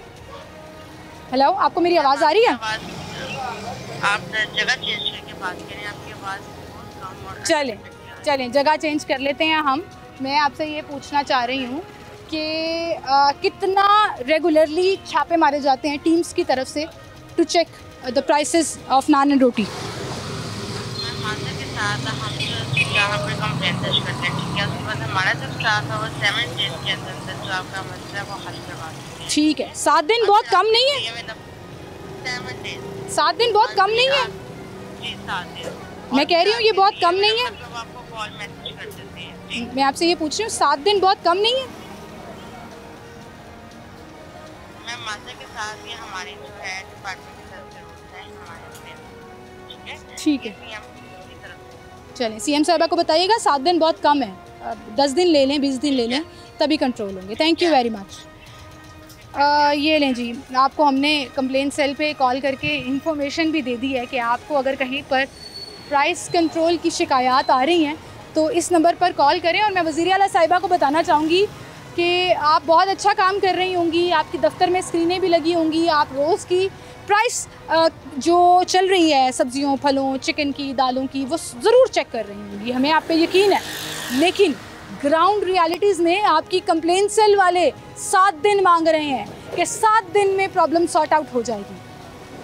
हेलो, आपको मेरी आवाज़ आ रही है? आप जगह चेंज करके बात करें, आपकी आवाज़। चलें जगह चेंज कर लेते हैं हम। मैं आपसे ये पूछना चाह रही हूँ कि कितना रेगुलरली छापे मारे जाते हैं टीम्स की तरफ से to check the prices of naan and roti? यहाँ पर कंप्लेन दर्ज करते हैं, ठीक है। उसके बाद हमारा जो स्टाफ है वो 7 डेज के अंदर जो आपका मसला है वो हल करवा देते हैं। ठीक है, 7 दिन बहुत कम नहीं है? 7 डेज। 7 दिन बहुत कम नहीं है? जी 7 दिन। मैं कह रही हूँ ये बहुत कम नहीं है? आपको कॉल मैसेज कर देते हैं। मैं आपसे ये पूछ रही हूँ 7 दिन बहुत कम नहीं है? मैम माता के साथ ये हमारी जो है डिपार्टमेंट की तरफ से रूल्स हैं हमारे, ठीक है। चलें, सीएम साहिबा को बताइएगा 7 दिन बहुत कम है, 10 दिन ले लें, 20 दिन ले लें, तभी कंट्रोल होंगे। Thank you very much. ये लें जी, आपको हमने कंप्लेंट सेल पे कॉल करके इन्फॉर्मेशन भी दे दी है कि आपको अगर कहीं पर प्राइस कंट्रोल की शिकायत आ रही हैं तो इस नंबर पर कॉल करें। और मैं वज़ीर आला साहिबा को बताना चाहूँगी कि आप बहुत अच्छा काम कर रही होंगी, आपके दफ्तर में स्क्रीनें भी लगी होंगी, आप रोज़ की प्राइस जो चल रही है सब्जियों, फलों, चिकन की, दालों की, वो ज़रूर चेक कर रही होंगी, हमें आप पे यकीन है। लेकिन ग्राउंड रियलिटीज़ में आपकी कंप्लेंट सेल वाले 7 दिन मांग रहे हैं कि 7 दिन में प्रॉब्लम सॉर्ट आउट हो जाएगी।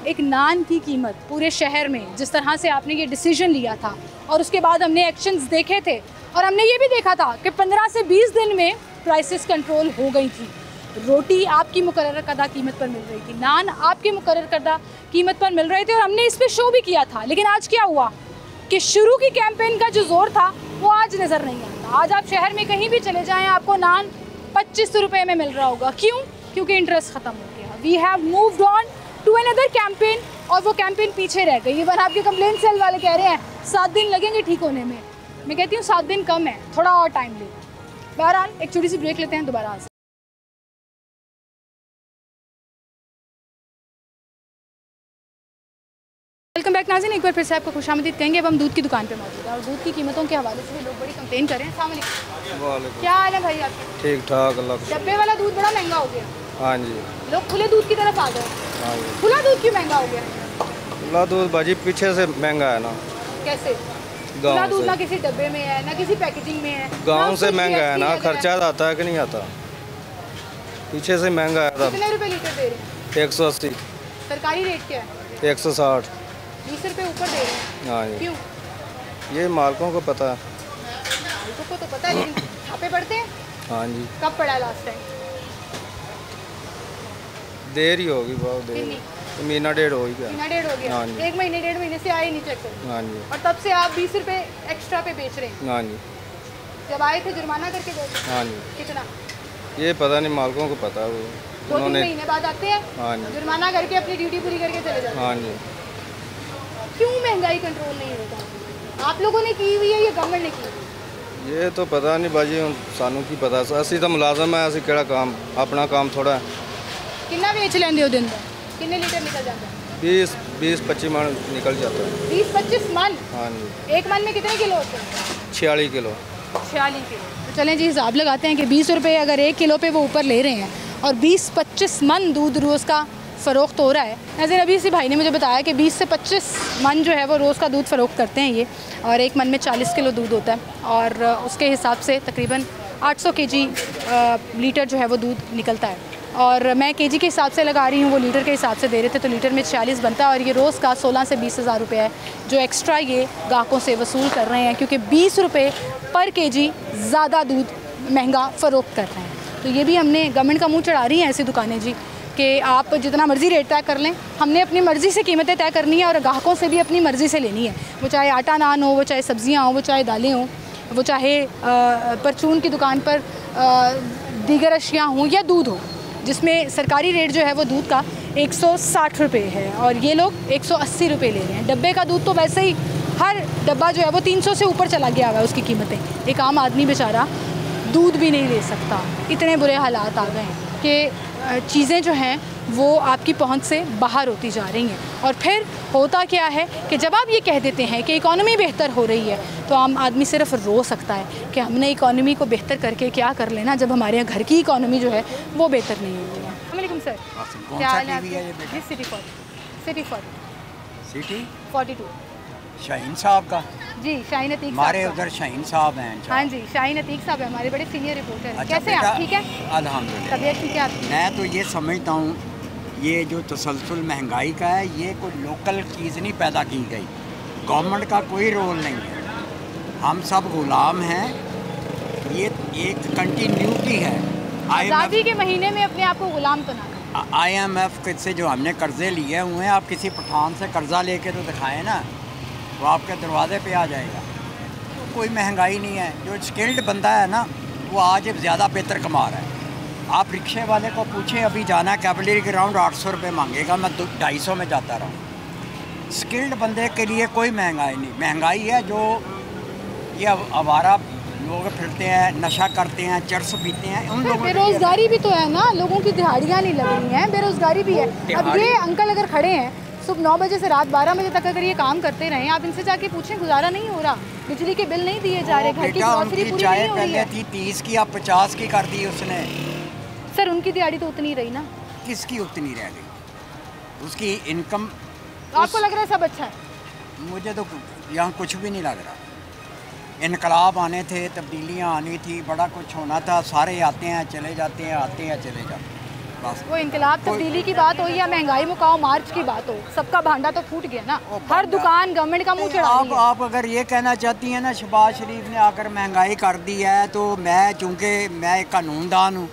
एक नान की कीमत पूरे शहर में जिस तरह से आपने ये डिसीजन लिया था और उसके बाद हमने एक्शंस देखे थे और हमने ये भी देखा था कि 15 से 20 दिन में प्राइसेस कंट्रोल हो गई थी। रोटी आपकी मुकर्रर करदा कीमत पर मिल रही थी, नान आपके मुकर्रर करदा कीमत पर मिल रहे थे और हमने इस पे शो भी किया था। लेकिन आज क्या हुआ कि शुरू की कैंपेन का जो जोर था वो आज नज़र नहीं आता। आज आप शहर में कहीं भी चले जाएं आपको नान 25 रुपये में मिल रहा होगा। क्यों? क्योंकि इंटरेस्ट ख़त्म हो गया। We have moved on to another campaign और वो कैंपेन पीछे रह गई। इवन आपके कंप्लेंट सेल वाले कह रहे हैं 7 दिन लगेंगे ठीक होने में। मैं कहती हूँ 7 दिन कम है, थोड़ा और टाइम ले। बहरहाल एक छोटी सी ब्रेक लेते हैं, दोबारा आ वेलकम बैक नाज़रीन, एक बार फिर से आपको खुशामदीद कहेंगे। अब हम दूध की दुकान पे मौजूद है और दूध की कीमतों के हवाले से भी लोग बड़ी कंप्लेन कर रहे हैं। अस्सलाम वालेकुम। क्या हाल है भाई आपके? ठीक ठाक, अल्लाह का। डब्बे वाला दूध बड़ा महंगा हो गया। हाँ जी, लोग खुले दूध की तरफ आ गए। हाँ जी। खुला दूध क्यों महंगा हो गया? खुला दूध बाजी पीछे से महंगा है ना। कैसे? खुला दूध ना किसी डब्बे में है ना किसी पैकेजिंग में है, गाँव से महंगा है ना। खर्चा आता है कि नहीं आता? पीछे से महंगा है। कितने रुपए लीटर दे रहे हैं? 180। सरकारी रेट क्या है? 160। 20 रुपए ऊपर दे रहे हैं। हाँ जी। क्यों? ये मालकों को पता है। मालकों को तो पता है, लेकिन छापे पड़ते हैं। हाँ जी। कब पड़ा लास्ट टाइम? देर ही होगी, बहुत देर। महीना डेढ़ हो गया। महीना डेढ़ हो गया। हाँ जी। 1 महीने 1.5 महीने से आए नहीं चेक कर। हाँ जी। और तब से आप 20 रुपए एक्स्ट्रा पे बेच रहे हैं। हाँ जी। जब आए थे जुर्माना करके गए थे? हाँ जी। कितना? ये पता नहीं, मालकों को पता है। वो 2-3 महीने बाद आते हैं। हाँ जी। जुर्माना करके अपनी ड्यूटी पूरी करके चले जाते हैं। हाँ जी। क्यों महंगाई कंट्रोल नहीं होता? आप लोगों ने की हुई है या गवर्नमेंट ने की हुई? ये तो पता नहीं बाजी, सानू की पता। असी तो मुलाजम है, असी केड़ा काम, अपना काम थोड़ा है। कितना बेच लेंदे हो दिन का? कितने लीटर निकल जाता है? 20-25 मन निकल जाता है। 20-25 मन? हाँ जी। 1 मन में कितने किलो होते हैं? 46 किलो। 46 किलो। तो चलें जी हिसाब लगाते हैं कि 20 रुपये अगर 1 किलो पे वो ऊपर ले रहे हैं और 20-25 मन दूध रोज़ का फ़रोख्त हो रहा है। नज़र अभी इसी भाई ने मुझे बताया कि 20 से 25 मन जो है वो रोज़ का दूध फ़रोख्त करते हैं ये, और एक मन में 40 किलो दूध होता है और उसके हिसाब से तकरीबन 800 केजी लीटर जो है वो दूध निकलता है। और मैं केजी के हिसाब से लगा रही हूँ, वो लीटर के हिसाब से दे रहे थे तो लीटर में 40 बनता है और ये रोज़ का 16 से 20 हज़ार रुपये है जो एक्स्ट्रा ये ग्राहकों से वसूल कर रहे हैं, क्योंकि 20 रुपये पर केजी ज़्यादा दूध महंगा फ़रोख्त कर रहे हैं। तो ये भी हमने गवर्नमेंट का मुँह चढ़ा रही हैं ऐसी दुकानें जी कि आप जितना मर्ज़ी रेट तय कर लें, हमने अपनी मर्ज़ी से कीमतें तय करनी है और ग्राहकों से भी अपनी मर्ज़ी से लेनी है। वो चाहे आटा नान हो, वो चाहे सब्ज़ियाँ हो, वो चाहे दालें हों, वो चाहे परचून की दुकान पर दीगर अशिया हों या दूध हो, जिसमें सरकारी रेट जो है वो दूध का 160 रुपये है और ये लोग 180 रुपये ले रहे हैं। डब्बे का दूध तो वैसे ही हर डब्बा जो है वो 300 से ऊपर चला गया हुआ है उसकी कीमतें। एक आम आदमी बेचारा दूध भी नहीं ले सकता, इतने बुरे हालात आ गए हैं कि चीज़ें जो हैं वो आपकी पहुंच से बाहर होती जा रही हैं। और फिर होता क्या है कि जब आप ये कह देते हैं कि इकॉनमी बेहतर हो रही है तो आम आदमी सिर्फ रो सकता है कि हमने इकॉनमी को बेहतर करके क्या कर लेना जब हमारे यहाँ घर की इकॉनमी जो है वो बेहतर नहीं हो रही है। अस्सलाम सर, क्या हाल है? सिटी 42 शाहीन साहब का जी, शाहीन अतीक हमारे साहब उधर शाहीन साहब हैं। हाँ जी, शाहीन अतीक साहब है हमारे बड़े सीनियर रिपोर्टर हैं। अच्छा कैसे हैं आप? ठीक है अल्हम्दुलिल्लाह, तबीयत ठीक है आपकी? मैं तो ये समझता हूँ ये जो तसलसल महंगाई का है ये कोई लोकल चीज़ नहीं पैदा की गई, गवर्नमेंट का कोई रोल नहीं है, हम सब गुलाम हैं, ये एक कंटिन्यूटी है। आज़ादी के महीने में अपने आप को गुलाम तो ना करें। IMF से जो हमने कर्जे लिए हुए हैं, आप किसी पठान से कर्जा लेके तो दिखाएं ना, वो आपके दरवाजे पे आ जाएगा। तो कोई महंगाई नहीं है, जो स्किल्ड बंदा है ना वो आज ज़्यादा बेहतर कमा रहा है। आप रिक्शे वाले को पूछें, अभी जाना है कैवलरी ग्राउंड 800 रुपये मांगेगा, मैं 250 में जाता रहूँ। स्किल्ड बंदे के लिए कोई महंगाई नहीं, महंगाई है जो ये आवारा लोग फिरते हैं, नशा करते हैं, चरस पीते हैं, उन लोगों बेरोज़गारी भी तो है ना, लोगों की दिहाड़ियाँ नहीं लग रही हैं, बेरोज़गारी भी है। अब ये अंकल अगर खड़े हैं सुबह 9 बजे से रात 12 बजे तक अगर ये काम करते रहें, आप इनसे जाके पूछें, गुजारा नहीं हो रहा, बिजली के बिल नहीं दिए जा रहे, घर की ग्रोसरी पूरी नहीं हो रही है। थी 30 की, अब 50 की कर दी उसने। सर उनकी दिहाड़ी तो उतनी रही ना। किसकी उतनी रह गई? उसकी इनकम आपको लग रहा है सब अच्छा है? मुझे तो यहाँ कुछ भी नहीं लग रहा। इनकलाब आने थे, तब्दीलियाँ आनी थी, बड़ा कुछ होना था, सारे आते हैं चले जाते हैं, आते हैं चले जाते हैं, बस। वो इनकलाब तब्दीली की बात हो या महंगाई मुकाओ मार्च की बात हो, सबका भांडा तो फूट गया ना, हर दुकान गवर्नमेंट का मुँह चढ़ा रही है। आप अगर ये कहना चाहती हैं ना शहबाज शरीफ ने आकर महंगाई कर दी है, तो मैं चूँकि मैं एक कानूनदान हूँ,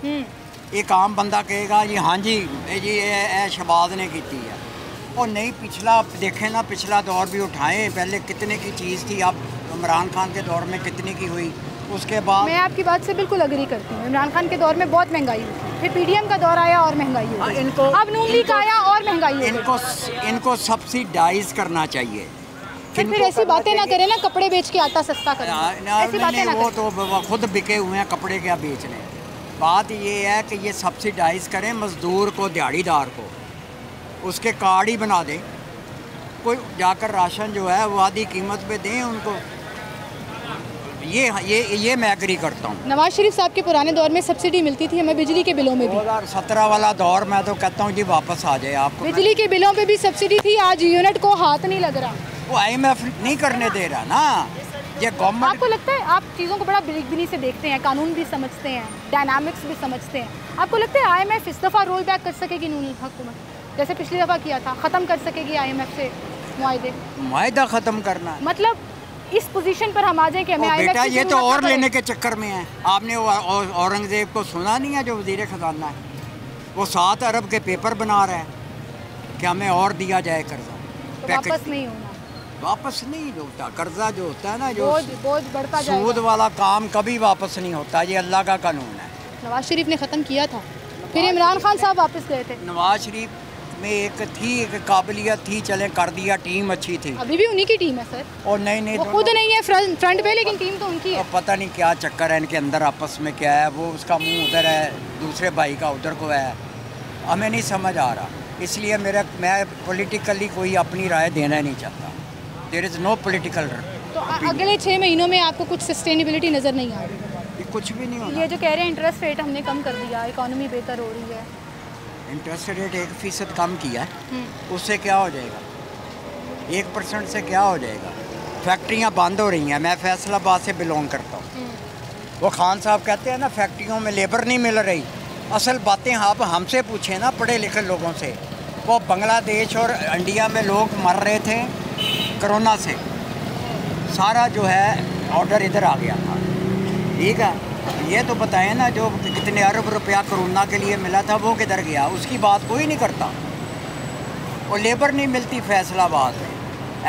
एक आम बंदा कहेगा जी हाँ जी ये शहबाज ने की है, और नहीं पिछला देखें ना, पिछला दौर भी उठाएं, पहले कितने की चीज़ थी, अब इमरान खान के दौर में कितने की हुई, उसके बाद मैं आपकी बात से बिल्कुल अग्री करती हूँ। इमरान खान के दौर में बहुत महंगाई हुई, फिर PDM का दौर आया और महंगाई हुई, इनको अब नून लीग आया और महंगाई हुई। इनको सब्सिडाइज करना चाहिए। फिर ऐसी बातें ना करें ना, कपड़े बेच के आटा सस्ता करें, ऐसी बातें ना वो तो खुद बिके हुए हैं, कपड़े क्या बेच रहे हैं। बात ये है कि ये सब्सिडाइज करें मज़दूर को, दिहाड़ीदार को, उसके कार्ड ही बना दें, कोई जाकर राशन जो है वो आधी कीमत पे दें उनको। ये मैं एग्री करता हूँ। नवाज शरीफ साहब के पुराने दौर में सब्सिडी मिलती थी हमें बिजली के बिलों में भी। 2017 वाला दौर मैं तो कहता हूँ जी वापस आ जाए। आपको बिजली के बिलों पे भी सब्सिडी थी, आज यूनिट को हाथ नहीं लग रहा। वो IMF नहीं करने दे रहा ना, ये गवर्नमेंट। आपको लगता है आप चीज़ों को बड़ा बिनी से देखते हैं, कानून भी समझते हैं, डायनामिक्स भी समझते हैं, आपको लगता है IMF इस दफ़ा रोल बैक कर सकेगी नून हुकूमत, जैसे पिछली दफ़ा किया था, ख़त्म कर सकेगी IMF से मुआहदा ख़त्म करना? मतलब इस पोजीशन पर हम आ जाएं कि हमें बेटा ये तो और लेने के चक्कर में है। आपने औरंगज़ेब को सुना नहीं है जो वज़ीर ख़जाना है, वो 7 अरब के पेपर बना रहा है कि हमें और दिया जाए कर्जा। तो वापस नहीं होना, वापस नहीं होता कर्जा जो होता है ना, जो बोझ बढ़ता जाएगा। सूद वाला काम कभी वापस नहीं होता, ये अल्लाह का कानून है। नवाज शरीफ ने ख़त्म किया था, फिर इमरान खान साहब वापस गए थे। नवाज शरीफ में एक काबिलियत थी, चले कर दिया, टीम अच्छी थी। अभी भी उन्हीं की टीम है सर। और नहीं वो खुद नहीं है फ्रंट पे, लेकिन टीम तो उनकी है। पता नहीं क्या चक्कर है इनके अंदर आपस में, क्या है, वो उसका मुंह उधर है, दूसरे भाई का उधर को है, हमें नहीं समझ आ रहा। इसलिए मैं पॉलिटिकली कोई अपनी राय देना नहीं चाहता। देयर इज़ नो पॉलिटिकल तो अगले 6 महीनों में आपको कुछ सस्टेनेबिलिटी नज़र नहीं आ रही? कुछ भी नहीं होना। ये जो कह रहे हैं इंटरेस्ट रेट हमने कम कर दिया, इकोनॉमी बेहतर हो रही है। इंटरेस्ट रेट 1% कम किया है, उससे क्या हो जाएगा? 1% से क्या हो जाएगा? फैक्ट्रियां बंद हो रही हैं। मैं फैसलाबाद से बिलोंग करता हूँ। वो खान साहब कहते हैं ना फैक्ट्रियों में लेबर नहीं मिल रही। असल बातें आप हमसे पूछें ना, पढ़े लिखे लोगों से। वो बांग्लादेश और इंडिया में लोग मर रहे थे कोरोना से, सारा जो है ऑर्डर इधर आ गया था। ठीक है, ये तो बताएं ना जो कितने अरब रुपया कोरोना के लिए मिला था वो किधर गया, उसकी बात कोई नहीं करता। और लेबर नहीं मिलती फैसलाबाद में,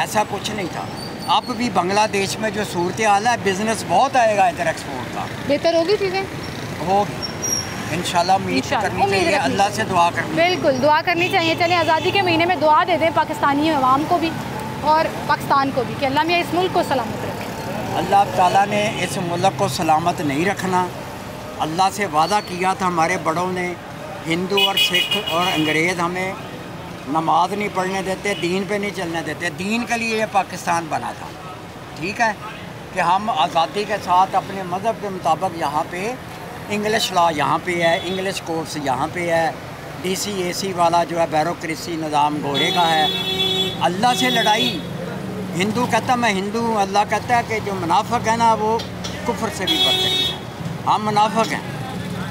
ऐसा कुछ नहीं था। अब भी बांग्लादेश में जो सूरत हाल है, बिजनेस बहुत आएगा इधर एक्सपोर्ट का। बेहतर होगी चीज़ें, होगी इंशाल्लाह। उम्मीद करनी चाहिए, अल्लाह से दुआ करनी। बिल्कुल दुआ करनी चाहिए। चलें आज़ादी के महीने में दुआ दे दें पाकिस्तानी अवाम को भी और पाकिस्तान को भी कि अल्लाह मियां इस मुल्क को सलामत रखे। अल्लाह ताला ने इस मुल्क को सलामत नहीं रखना। अल्लाह से वादा किया था हमारे बड़ों ने, हिंदू और सिख और अंग्रेज़ हमें नमाज नहीं पढ़ने देते, दीन पे नहीं चलने देते। दीन के लिए ये पाकिस्तान बना था। ठीक है कि हम आज़ादी के साथ अपने मज़हब के मुताबिक यहाँ पे इंग्लिश लॉ यहाँ पे है, इंग्लिश कोर्स यहाँ पे है, DCAC वाला जो है बैरोक्रेसी निज़ाम घोड़े का है। अल्लाह से लड़ाई, हिंदू कहता मैं हिंदू हूँ, अल्लाह कहता है कि जो मुनाफिक है ना वो कुफ्र से भी बढ़ते हैं। हम मुनाफिक हैं,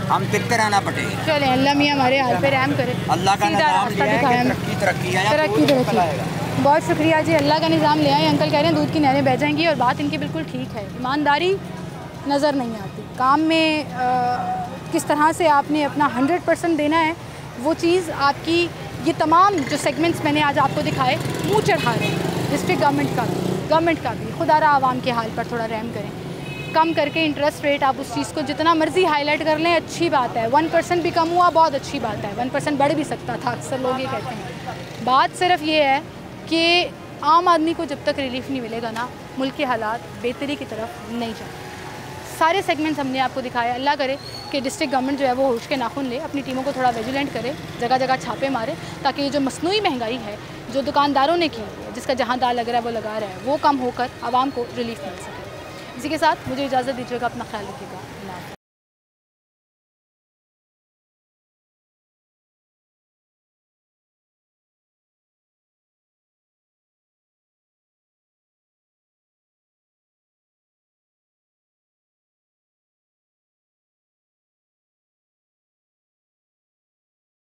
हम कितने रहना पड़ेगा। चलें अल्लाह मियां हमारे हाल पे रहम करे। अल्लाह का निज़ाम लिया है कि तरक्की है, तरक्की। बहुत शुक्रिया जी, अल्लाह का निज़ाम ले आए। अंकल कह रहे हैं दूध की नहरें बह जाएंगी और बात इनकी बिल्कुल ठीक है। ईमानदारी नज़र नहीं आती काम में। किस तरह से आपने अपना 100% देना है, वो चीज़ आपकी ये तमाम जो सेगमेंट्स मैंने आज आपको दिखाए मुँह चढ़ा रहे हैं। डिस्ट्रिक्ट गवर्नमेंट का भी खुदारा आवाम के हाल पर थोड़ा रहम करें। कम करके इंटरेस्ट रेट आप उस चीज़ को जितना मर्जी हाईलाइट कर लें, अच्छी बात है। 1% भी कम हुआ बहुत अच्छी बात है, 1% बढ़ भी सकता था, अक्सर लोग ये कहते हैं। बात सिर्फ ये है कि आम आदमी को जब तक रिलीफ नहीं मिलेगा ना, मुल्क के हालात बेहतरी की तरफ नहीं जाएंगे। सारे सेगमेंट्स हमने आपको दिखाया। अल्लाह करे कि डिस्ट्रिक्ट गवर्नमेंट जो है वो होश के नाखून ले, अपनी टीमों को थोड़ा विजिलेंट करे, जगह जगह छापे मारे, ताकि ये जो मसनूई महंगाई है जो दुकानदारों ने की है, जिसका जहाँ दाल लग रहा है वो लगा रहा है, वो कम होकर आवाम को रिलीफ मिल सके। इसी के साथ मुझे इजाज़त दीजिएगा, अपना ख्याल रखिएगा।